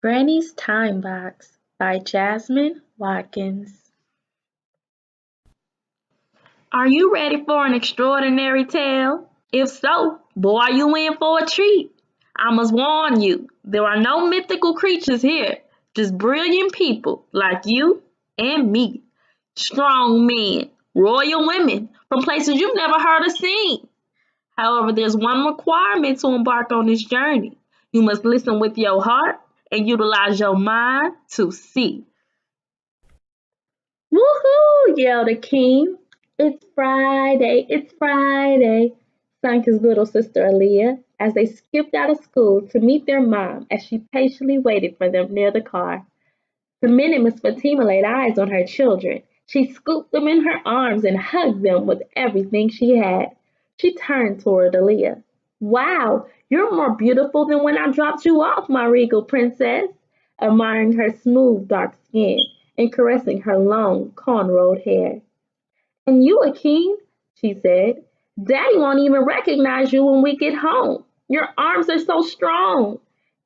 Granny's Time Box by Jasmine Watkins. Are you ready for an extraordinary tale? If so, boy, you in for a treat. I must warn you, there are no mythical creatures here, just brilliant people like you and me. Strong men, royal women from places you've never heard or seen. However, there's one requirement to embark on this journey. You must listen with your heart and utilize your mind to see. Woohoo! Yelled Akeem. It's Friday, it's Friday, sang his little sister Aaliyah as they skipped out of school to meet their mom as she patiently waited for them near the car. The minute Miss Fatima laid eyes on her children, she scooped them in her arms and hugged them with everything she had. She turned toward Aaliyah. Wow, you're more beautiful than when I dropped you off, my regal princess, admiring her smooth dark skin and caressing her long cornrowed hair. And you, Akeem, she said, Daddy won't even recognize you when we get home. Your arms are so strong.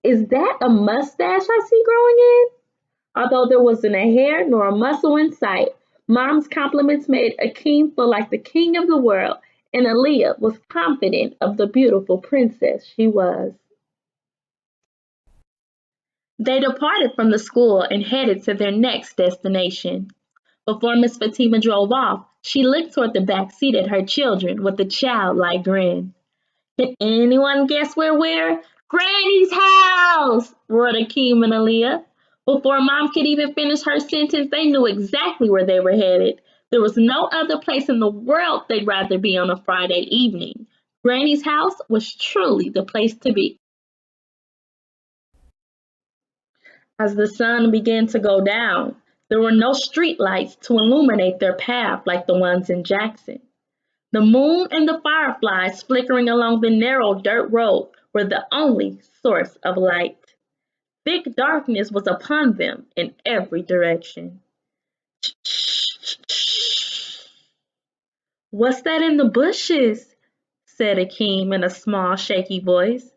Is that a mustache I see growing in? Although there wasn't a hair nor a muscle in sight, Mom's compliments made Akeem feel like the king of the world, and Aaliyah was confident of the beautiful princess she was. They departed from the school and headed to their next destination. Before Miss Fatima drove off, she looked toward the back seat at her children with a childlike grin. Can anyone guess where we're? Granny's house! Roared Akeem and Aaliyah. Before Mom could even finish her sentence, they knew exactly where they were headed. There was no other place in the world they'd rather be on a Friday evening. Granny's house was truly the place to be. As the sun began to go down, there were no street lights to illuminate their path like the ones in Jackson. The moon and the fireflies flickering along the narrow dirt road were the only source of light. Thick darkness was upon them in every direction. What's that in the bushes? Said Akeem in a small, shaky voice.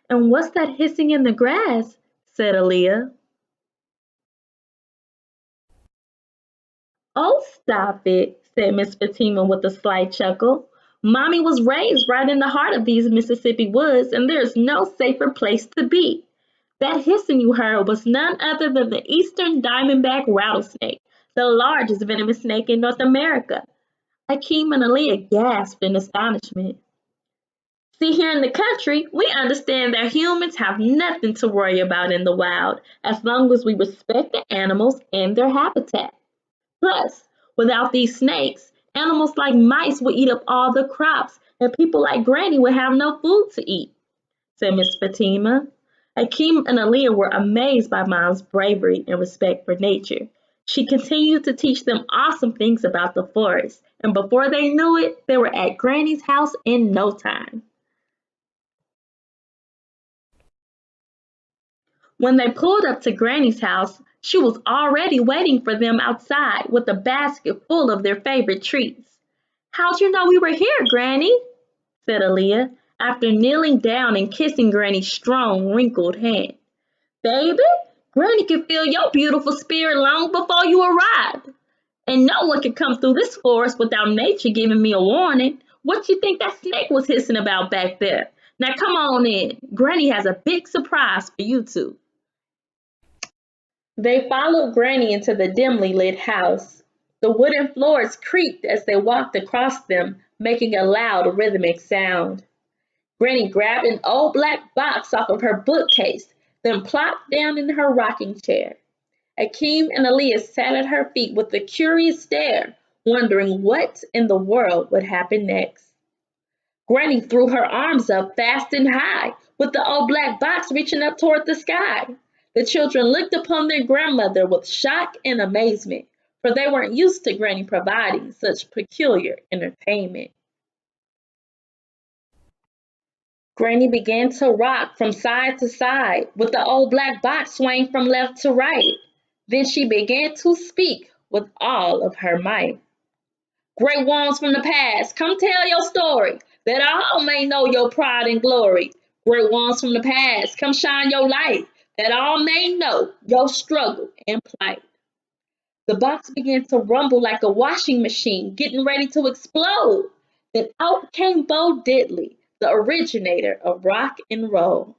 And what's that hissing in the grass? Said Aaliyah. Oh, stop it, said Miss Fatima with a slight chuckle. Mommy was raised right in the heart of these Mississippi woods, and there's no safer place to be. That hissing you heard was none other than the eastern diamondback rattlesnake, the largest venomous snake in North America. Akeem and Aaliyah gasped in astonishment. See, here in the country, we understand that humans have nothing to worry about in the wild as long as we respect the animals and their habitat. Plus, without these snakes, animals like mice would eat up all the crops, and people like Granny would have no food to eat, said Miss Fatima. Akeem and Aaliyah were amazed by Mom's bravery and respect for nature. She continued to teach them awesome things about the forest, and before they knew it, they were at Granny's house in no time. When they pulled up to Granny's house, she was already waiting for them outside with a basket full of their favorite treats. How'd you know we were here, Granny? Said Aaliyah, after kneeling down and kissing Granny's strong, wrinkled hand. Baby, Granny can feel your beautiful spirit long before you arrived. And no one can come through this forest without nature giving me a warning. What you think that snake was hissing about back there? Now come on in. Granny has a big surprise for you two. They followed Granny into the dimly lit house. The wooden floors creaked as they walked across them, making a loud rhythmic sound. Granny grabbed an old black box off of her bookcase, then plopped down in her rocking chair. Akeem and Aaliyah sat at her feet with a curious stare, wondering what in the world would happen next. Granny threw her arms up fast and high, with the old black box reaching up toward the sky. The children looked upon their grandmother with shock and amazement, for they weren't used to Granny providing such peculiar entertainment. Granny began to rock from side to side, with the old black box swaying from left to right. Then she began to speak with all of her might. Great ones from the past, come tell your story, that all may know your pride and glory. Great ones from the past, come shine your light, that all may know your struggle and plight. The box began to rumble like a washing machine, getting ready to explode. Then out came Bo Diddley, the originator of rock and roll.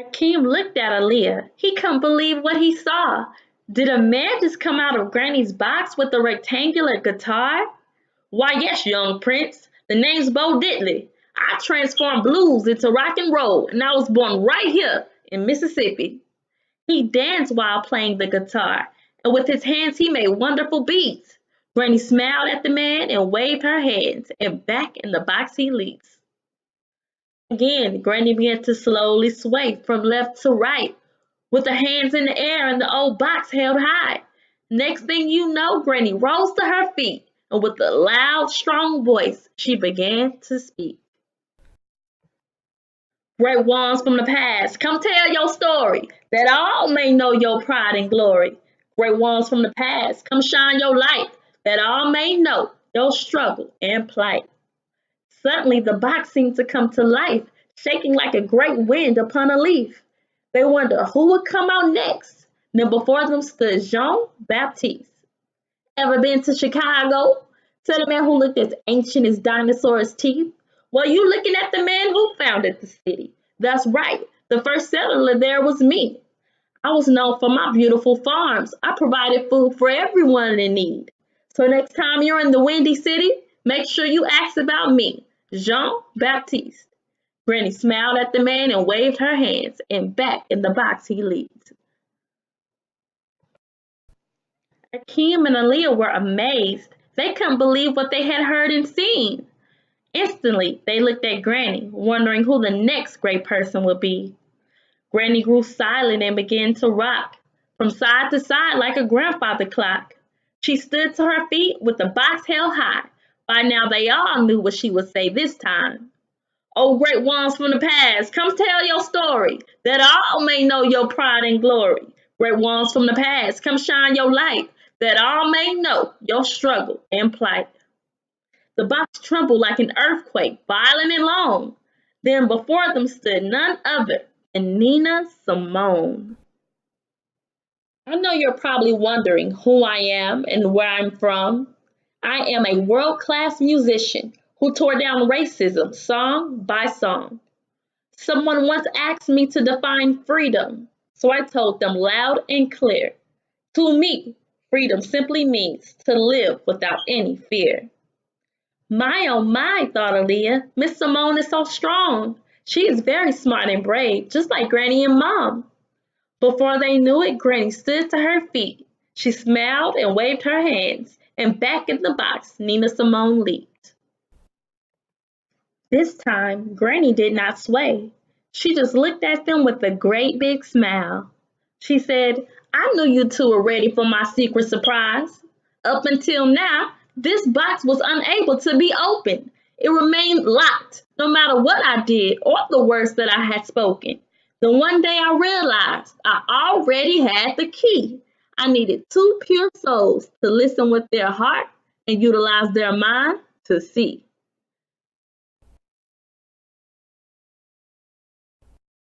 Akeem looked at Aaliyah. He couldn't believe what he saw. Did a man just come out of Granny's box with a rectangular guitar? Why, yes, young prince. The name's Bo Diddley. I transformed blues into rock and roll, and I was born right here in Mississippi. He danced while playing the guitar, and with his hands he made wonderful beats. Granny smiled at the man and waved her hands, and back in the box he leaps. Again, Granny began to slowly sway from left to right, with her hands in the air and the old box held high. Next thing you know, Granny rose to her feet, and with a loud, strong voice, she began to speak. Great ones from the past, come tell your story, that all may know your pride and glory. Great ones from the past, come shine your light, that all may know your struggle and plight. Suddenly the box seemed to come to life, shaking like a great wind upon a leaf. They wondered who would come out next. Then before them stood Jean Baptiste. Ever been to Chicago? Said the man who looked as ancient as dinosaurs' teeth. Well, you looking at the man who founded the city. That's right. The first settler there was me. I was known for my beautiful farms. I provided food for everyone in need. So next time you're in the Windy City, make sure you ask about me, Jean Baptiste. Granny smiled at the man and waved her hands, and back in the box he leaped. Akeem and Aaliyah were amazed. They couldn't believe what they had heard and seen. Instantly, they looked at Granny, wondering who the next great person would be. Granny grew silent and began to rock from side to side like a grandfather clock. She stood to her feet with the box held high. By now, they all knew what she would say this time. Oh, great ones from the past, come tell your story, that all may know your pride and glory. Great ones from the past, come shine your light, that all may know your struggle and plight. The box trembled like an earthquake, violent and long. Then before them stood none other than Nina Simone. I know you're probably wondering who I am and where I'm from. I am a world-class musician who tore down racism song by song. Someone once asked me to define freedom, so I told them loud and clear. To me, freedom simply means to live without any fear. My oh my, thought Aaliyah, Miss Simone is so strong. She is very smart and brave, just like Granny and Mom. Before they knew it, Granny stood to her feet. She smiled and waved her hands, and back in the box, Nina Simone leaped. This time, Granny did not sway. She just looked at them with a great big smile. She said, I knew you two were ready for my secret surprise. Up until now, this box was unable to be opened. It remained locked, no matter what I did or the words that I had spoken. Then one day I realized I already had the key. I needed two pure souls to listen with their heart and utilize their mind to see.